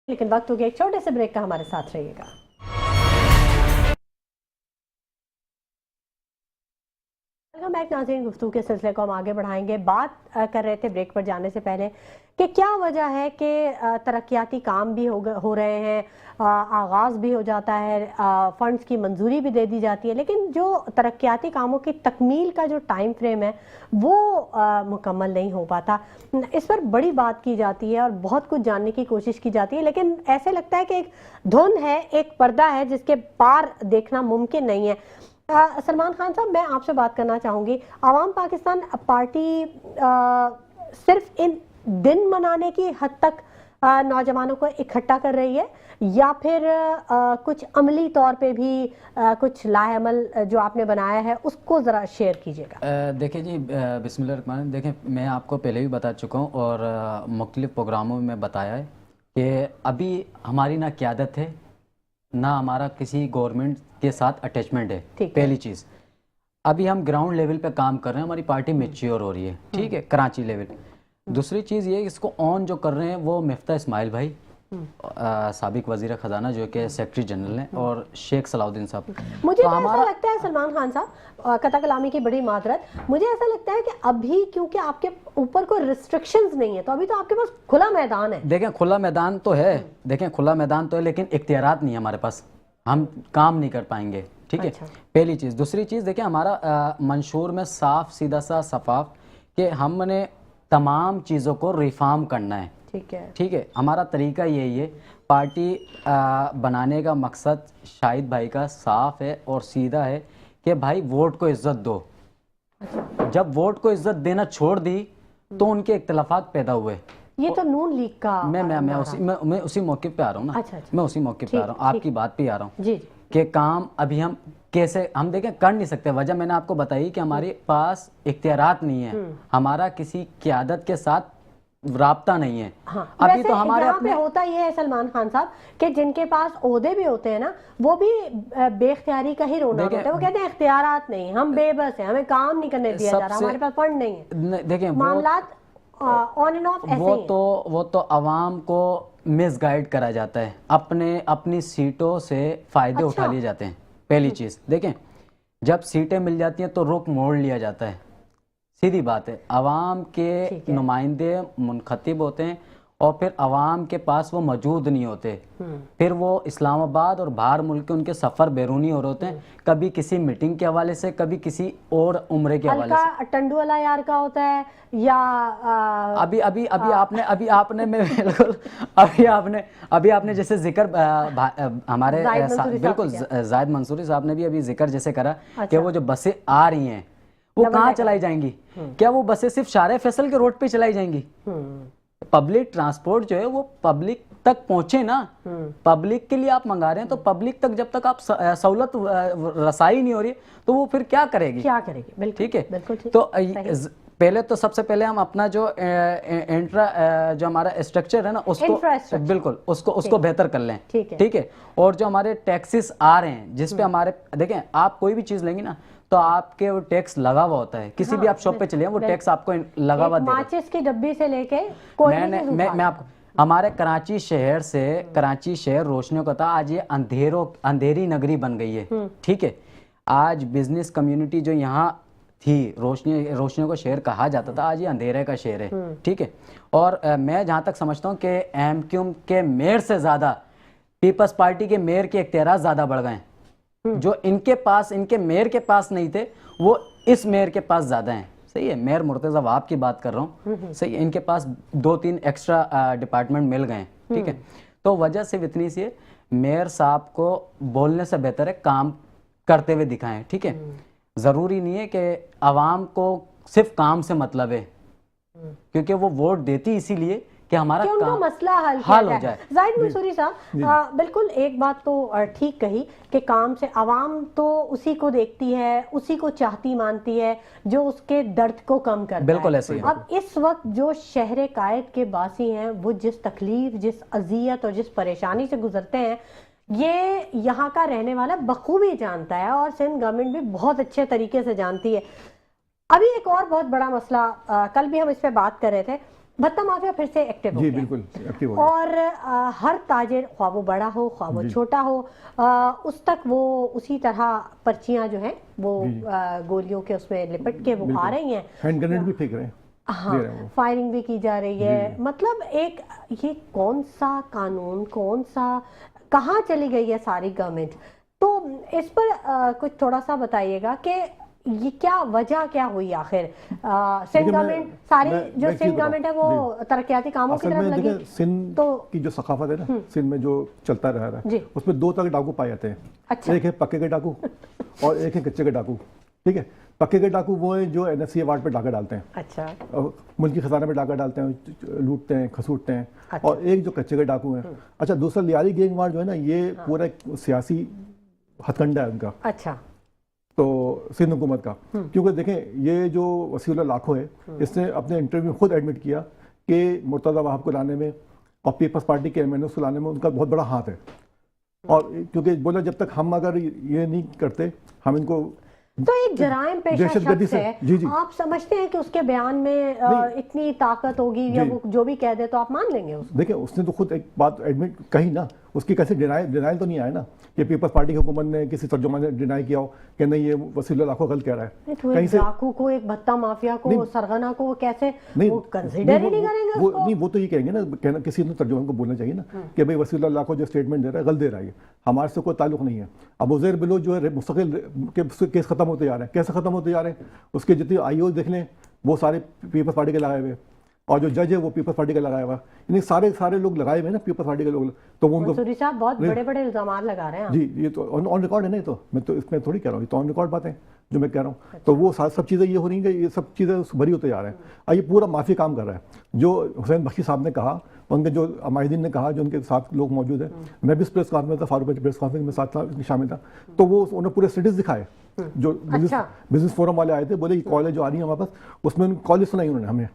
लेकिन वक्त हो गया एक छोटे से ब्रेक का, हमारे साथ रहिएगा। वेलकम बैक नाज़रीन, गुफ्तगू के सिलसिले को हम आगे बढ़ाएंगे। बात कर रहे थे ब्रेक पर जाने से पहले कि क्या वजह है कि तरक्याती काम भी हो रहे हैं, आगाज़ भी हो जाता है, फंड्स की मंजूरी भी दे दी जाती है, लेकिन जो तरक्याती कामों की तकमील का जो टाइम फ्रेम है वो मुकम्मल नहीं हो पाता। इस पर बड़ी बात की जाती है और बहुत कुछ जानने की कोशिश की जाती है, लेकिन ऐसे लगता है कि एक धुन है, एक पर्दा है जिसके पार देखना मुमकिन नहीं है। सलमान खान साहब, मैं आपसे बात करना चाहूँगी। आवाम पाकिस्तान पार्टी सिर्फ इन दिन मनाने की हद तक नौजवानों को इकट्ठा कर रही है, या फिर कुछ अमली तौर पे भी कुछ लाहेअमल जो आपने बनाया है उसको ज़रा शेयर कीजिएगा। देखिए जी, बिस्मिल्लाह। देखें, मैं आपको पहले भी बता चुका हूँ और मुख्तलिफ प्रोग्रामों में बताया है कि अभी हमारी ना क़यादत है, ना हमारा किसी गवर्नमेंट के साथ अटैचमेंट है। पहली चीज़, अभी हम ग्राउंड लेवल पे काम कर रहे हैं, हमारी पार्टी मैच्योर हो रही है, ठीक है, कराची लेवल। दूसरी चीज़ ये, इसको ऑन जो कर रहे हैं वो मिफ्ता इस्माइल भाई, साबिक वज़ीर ख़जाना जो कि सेक्रेटरी जनरल हैं, और शेख सलाउद्दीन साहब। मुझे तो ऐसा लगता है सलमान खान साहब, कता कलामी की बड़ी मादरत, मुझे ऐसा लगता है कि अभी क्योंकि आपके ऊपर कोई रिस्ट्रिक्शंस नहीं है, तो अभी तो आपके पास खुला मैदान है। देखें, खुला मैदान तो है, देखें खुला मैदान तो है, लेकिन इख्तियारात नहीं है हमारे पास, हम काम नहीं कर पाएंगे, ठीक है। पहली चीज़। दूसरी चीज़, देखिए हमारा मंशूर में साफ सीधा सा सफाफ कि हमने तमाम चीज़ों को रिफॉर्म करना है, ठीक है। हमारा तरीका यही है, पार्टी बनाने का मकसद शाहिद भाई का साफ है और सीधा है कि भाई वोट को इज्जत दो। जब वोट को इज्जत देना छोड़ दी तो उनके इख्तिलाफात पैदा हुए। ये तो नून लीग का मैं उसी मौके पे आ रहा हूँ ना। मैं उसी मौके पे आ रहा हूँ, आपकी बात पे आ रहा हूँ कि काम अभी हम कैसे हम देखें कर नहीं सकते। वजह मैंने आपको बताई कि हमारे पास इख्तियारात नहीं है, हमारा किसी क़यादत के साथ राब्ता नहीं है। हाँ, अभी तो हमारे अपने होता ये है सलमान खान साहब कि जिनके पास ओहदे भी होते हैं ना, वो भी बेख्तियारी का ही रोना होता है। वो कहते हैं इख्तियारात नहीं, हम बेबस हैं, हमें काम नहीं करने दिया जा रहा, हमारे पास फंड नहीं है। देखें मामलात ऑन एंड ऑफ ऐसे वो तो अवाम को मिसगाइड करा जाता है, अपनी सीटों से फायदे उठा लिए जाते हैं। पहली चीज़ देखें, जब सीटें मिल जाती हैं तो रुख मोड़ लिया जाता है, सीधी बात है। अवाम के नुमाइंदे मुनखतिब होते हैं और फिर अवाम के पास वो मौजूद नहीं होते, फिर वो इस्लामाबाद और बाहर मुल्क के उनके सफ़र बैरूनी हो रहे होते हैं, कभी किसी मीटिंग के हवाले से, कभी किसी और उम्रे के हवाले से। टंडू वाला यार का होता है, या अभी आपने मैं बिल्कुल अभी आपने जैसे जिक्र हमारे बिल्कुल जाहिद मंसूरी साहब ने भी अभी जिक्र जैसे करा कि वो जो बसें आ रही हैं वो कहाँ चलाई जाएंगी। क्या वो बसें सिर्फ शारे फैसल के रोड पे चलाई जाएंगी? पब्लिक ट्रांसपोर्ट जो है वो पब्लिक तक पहुंचे ना। पब्लिक के लिए आप मंगा रहे हैं तो पब्लिक तक जब तक आप सहूलत रसाई नहीं हो रही तो वो फिर क्या करेगी? ठीक है। तो पहले तो सबसे पहले हम अपना जो जो हमारा स्ट्रक्चर है ना उसको बिल्कुल उसको बेहतर कर लें, ठीक है। और जो हमारे टैक्सेस आ रहे हैं जिस पे हमारे, देखें आप कोई भी चीज लेंगी ना तो आपके वो टैक्स लगा हुआ होता है, किसी भी आप शॉप पे चलिए वो टैक्स आपको लगा हुआ देगा। माचिस की डब्बी से लेके मैं आपको हमारे कराची शहर रोशनियों का था, आज ये अंधेरी नगरी बन गई है, ठीक है। आज बिजनेस कम्युनिटी जो यहाँ थी, रोशनियों का शहर कहा जाता था, आज ये अंधेरे का शहर है, ठीक है। और मैं जहाँ तक समझता हूँ कि एमक्यूएम के मेयर से ज्यादा पीपल्स पार्टी के मेयर के इख्तियारात ज्यादा बढ़ गए, जो इनके मेयर के पास नहीं थे वो इस मेयर के पास ज्यादा हैं। सही है, मेयर मुर्तजा वहाब की बात कर रहा हूँ, सही है। इनके पास 2-3 एक्स्ट्रा डिपार्टमेंट मिल गए, ठीक है। तो वजह सिर्फ इतनी सी है, मेयर साहब को बोलने से बेहतर है काम करते हुए दिखाएं, ठीक है। जरूरी नहीं है कि आवाम को सिर्फ काम से मतलब है, क्योंकि वो वोट देती इसीलिए कि हमारा उनका मसला हल हो जाए। जाहिद मंसूरी साहब, बिल्कुल एक बात तो ठीक कही कि काम से आवाम तो उसी को देखती है, उसी को चाहती मानती है जो उसके दर्द को कम करता है। बिल्कुल ऐसे ही। अब इस वक्त जो शहर कायद के बासी हैं वो जिस तकलीफ, जिस अजियत और जिस परेशानी से गुजरते हैं, ये यहाँ का रहने वाला बखूबी जानता है और सिंध गवर्नमेंट भी बहुत अच्छे तरीके से जानती है। अभी एक और बहुत बड़ा मसला, कल भी हम इस पे बात कर रहे थे, भत्ता माफिया फिर से एक्टिव हो जी गया। बिल्कुल एक्टिव हो गया। और हर ताजिर, ख्वाह वो बड़ा हो ख्वाह वो छोटा हो, उस तक वो उसी तरह पर्चियां जो हैं वो गोलियों के उसमें लिपट के वो आ रही हैं। हैंड ग्रेनेड भी फेंक रहे हैं, हाँ, फायरिंग भी की जा रही है। मतलब एक ये कौन सा कानून, कौन सा, कहाँ चली गई है सारी गवर्नमेंट? तो इस पर कुछ थोड़ा सा बताइएगा कि ये क्या वजह क्या हुई आखिर? सिंध गवर्नमेंट सारी जो सिंध गवर्नमेंट है वो तरक्याती कामों की तरफ लगी। सिंध की जो सकाफत है ना, सिंध में जो चलता रहा है उसमें दो तरह के डाकू पाए जाते हैं। अच्छा। एक है पक्के के डाकू और एक है कच्चे के डाकू। ठीक है, पक्के के डाकू वो है जो एनएससी अवार्ड पे डाका डालते हैं। अच्छा। मुल्की खजाने में डाका डालते हैं, लूटते हैं, खसूटते हैं। अच्छा। और एक जो कच्चे के डाकू हैं। अच्छा, दूसरा लियारी गैंगवार जो है ना, ये पूरा सियासी हथकंडा है उनका। अच्छा। तो सिंध हुकूमत का, क्योंकि देखें ये जो वसीउल्लाह लाखो है, इसने अपने इंटरव्यू में खुद एडमिट किया कि मुर्तज़ा वहाब को लाने में और पीपल्स पार्टी के एमएनएस को लाने में उनका बहुत बड़ा हाथ है। और क्योंकि बोला जब तक हम अगर ये नहीं करते, हम इनको तो एक जराइम पेशा शख्स है। जी जी। आप समझते हैं कि उसके बयान में इतनी ताकत होगी या वो जो भी कह दे तो आप मान लेंगे उसको? देखिए, उसने तो खुद एक बात एडमिट कही ना, उसकी कैसे डिनाइल तो नहीं आया ना कि पीपल्स पार्टी की हुकूमत ने किसी तर्जुमान ने डिनाई किया हो कि नहीं ये वसीउल्लाह लाखो गलत कह रहा है। तो कहीं से डाकू को, एक भत्ता माफिया को, सरगना को कैसे वो कंसीडर ही नहीं करेंगे उसको? नहीं, वो तो ये कहेंगे ना, कहना किसी ने तर्जुमान को बोलना चाहिए ना कि भाई वसीउल्लाह लाखो जो स्टेटमेंट दे रहा है गलत दे रहा है, हमारे से कोई ताल्लुक नहीं है। अब उज़ैर बिलो जो है मुस्तकिल केस खत्म होते जा रहे हैं। कैसे खत्म होते जा रहे हैं? उसके जितने आईओ देख लें वो सारे पीपल्स पार्टी के लगाए हुए, और जो जज है वो पीपल्स पार्टी का लगाया हुआ, यानी सारे लोग लगाए हुए ना पीपल्स पार्टी के लोग। तो वो मंसूरी साहब बहुत बड़े-बड़े इल्जाम लगा रहे हैं। जी, ये तो ऑन रिकॉर्ड है ना, तो मैं तो इसमें थोड़ी कह रहा हूँ, ये तो ऑन रिकॉर्ड बातें जो मैं कह रहा हूँ। तो वो सब चीज़ें ये हो रही हैं कि ये सब चीज़ें भरी होते जा रहे हैं। और ये पूरा माफी काम कर रहा है। जो हुसैन बख्शी साहब ने कहा, उनके जो अमायदीन ने कहा, जो उनके साथ लोग मौजूद हैं, मैं भी इस प्रेस कॉन्फ्रेंस में था, फारूक प्रेस कॉन्फ्रेंस में साथ था, शामिल था। तो वो उन्होंने पूरे स्टेटस दिखाए, जो बिजनेस फोरम वाले आए थे, बोले कि कॉलेज जो आ रही है हमारे पास, उसमें कॉलेज सुनाई उन्होंने हमें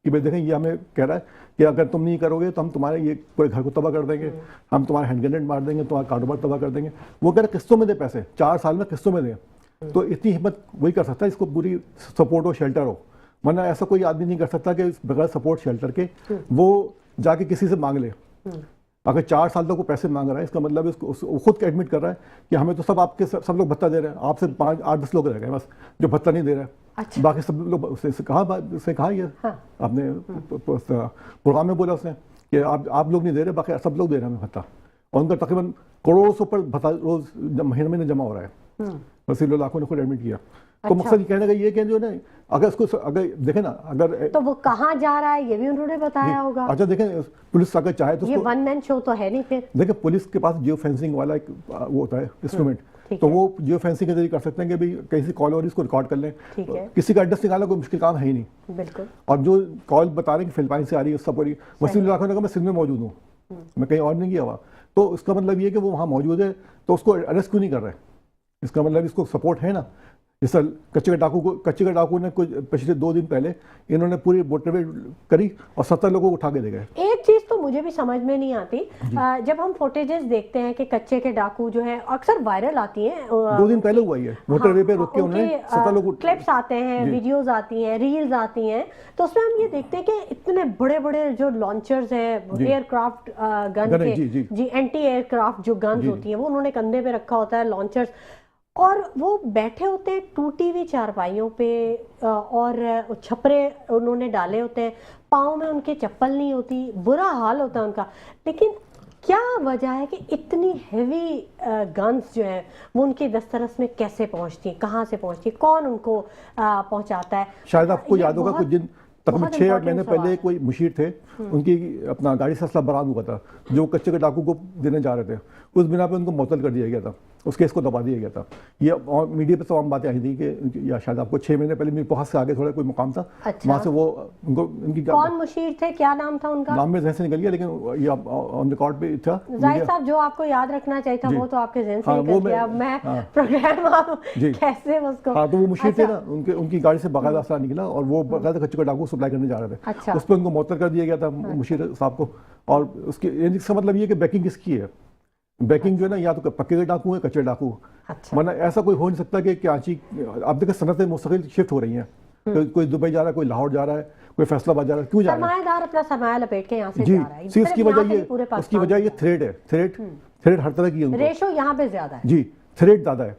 कि भाई देखें ये हमें कह रहा है कि अगर तुम नहीं करोगे तो हम तुम्हारे ये पूरे घर को तबाह कर देंगे, हम तुम्हारा हैंड ग्रेनेड मार देंगे, तुम्हारा कारोबार तबाह कर देंगे। वो कह रहे किस्तों में दे पैसे, 4 साल में किस्तों में दें। तो इतनी हिम्मत वही कर सकता है, इसको पूरी सपोर्ट हो, शेल्टर हो, वरना ऐसा कोई आदमी नहीं कर सकता कि बगैर सपोर्ट शेल्टर के वो जाके किसी से मांग ले। अगर 4 साल तक वो पैसे मांग रहा है, इसका मतलब उसको खुद एडमिट कर रहा है कि हमें तो सब आपके सब लोग भत्ता दे रहे हैं, आपसे 5-8-10 लोग रह गए बस जो भत्ता नहीं दे रहा है। अच्छा। बाकी सब लोग उससे कहा ये आपने प्रोग्राम में बोला उसने कि आप लोग नहीं दे रहे, बाकी सब लोग दे रहे हैं हमें भत्ता। और उनका तकरीबन करोड़ों से ऊपर भत्ता रोज महीने जमा हो रहा है। वसीउल्लाह लाखो ने खुद एडमिट किया। तो मकसद कहने का ये कि जो है अगर उसको अगर देखें ना, अगर तो वो कहाँ जा रहा है ये भी उन्होंने बताया होगा। अच्छा, देखें पुलिस अगर चाहे तो ये वन मैन शो तो है नहीं। फिर देखिए, पुलिस के पास जियो फेंसिंग वाला एक वो होता है इंस्ट्रूमेंट, तो वो जियो फेंसिंग के जरिए कर सकते हैं कि भाई कहीं से कॉल और इसको रिकॉर्ड कर लें। किसी का एड्रेस निकालना कोई मुश्किल काम है ही नहीं। बिल्कुल। और जो कॉल बता रहे हैं कि फिलिपाइन से आ रही है, सब पूरी वसीउल्लाह लाखो ने कहा मैं सिंध में मौजूद हूँ, मैं कहीं और नहीं गया हुआ। तो उसका मतलब ये कि वो वहाँ मौजूद है, तो उसको अरेस्ट क्यों नहीं कर रहे? इसका मतलब इसको सपोर्ट है ना। इस कच्चे का डाकू ने कुछ पिछले 2 दिन पहले इन्होंने पूरी मोटरवे करी और 70 लोगों को उठा के ले गए। एक चीज तो मुझे भी समझ में नहीं आती, जब हम फुटेजेस देखते हैं कि कच्चे के डाकू जो है अक्सर वायरल आती हैं। 2 दिन पहले हुआ है, मोटरवे पे रुक के उन्होंने 70 लोग क्लिप्स आते हैं, वीडियोस आती हैं, रील्स आती हैं, तो उसमें हम ये देखते हैं कि इतने बड़े बड़े जो लॉन्चर्स हैं, एयरक्राफ्ट गन के, जी एंटी एयरक्राफ्ट जो गन्स होती हैं, वो उन्होंने कंधे पे रखा होता है, लॉन्चर्स, और वो बैठे होते हैं टूटी हुई चारपाइयों पे, और छपरे उन्होंने डाले होते हैं, पाँव में उनके चप्पल नहीं होती, बुरा हाल होता है उनका। लेकिन क्या वजह है कि इतनी हेवी गन्स जो हैं वो उनके दस्तरस में कैसे पहुंचती हैं, कहाँ से पहुंचती हैं, कौन उनको पहुंचाता है? शायद आपको याद होगा कुछ दिन तकरीबन 6-8 महीने पहले कोई मुशीर थे, उनकी अपना गाड़ी से असला बरामद हुआ था जो कच्चे के डाकू को देने जा रहे थे। उस बिना पे उनको मुअत्तल कर दिया गया था, उस केस को दबा दिया गया था। ये मीडिया पे तमाम बातें आई थी कि या शायद आपको 6 महीने पहले मेरे बहुत से आगे थोड़ा कोई मुकाम था। अच्छा। वहाँ से वो उनको उनकी कौन मुशीर थे, क्या नाम था उनका? नाम में जहन से निकल गया, लेकिन ये ऑन रिकॉर्ड पे था। जाहिद साहब, जो आपको याद रखना चाहिए था वो तो आपके जहन से निकल गया। अब मैं प्रोग्राम कैसे उसको। हाँ, तो वो मुशीर थे ना, उनकी गाड़ी से बाकायदा असला निकला और वो बाकायदा कच्चे के डाकू सप्लाई करने जा रहे थे। अच्छा। उस पर उनको मुअत्तल कर दिया गया था मुशीर साहब को। और उसके इसका मतलब ये कि बैकिंग किसकी है? बैकिंग जो है ना, या तो पक्के के डाकू है, कच्चे डाकू। अच्छा। वरना ऐसा कोई हो नहीं सकता कि कराची, अब देखिए सनतें मुस्तकिल शिफ्ट हो रही हैं, कोई दुबई जा रहा है, कोई लाहौर जा रहा है, कोई फैसलाबाद जा रहा है, क्यों जा रहा है? सरमायादार अपना सरमाया लपेट के यहाँ से जी जा रहा है। सी, सिर्फ उसकी यहाँ वजह से नहीं, ये पूरे उसकी पाकिस्तान वजह ये में। थ्रेड है, थ्रेड हर तरह की है उनको। रेशो यहाँ पे ज्यादा है। जी थ्रेड ज़्यादा है।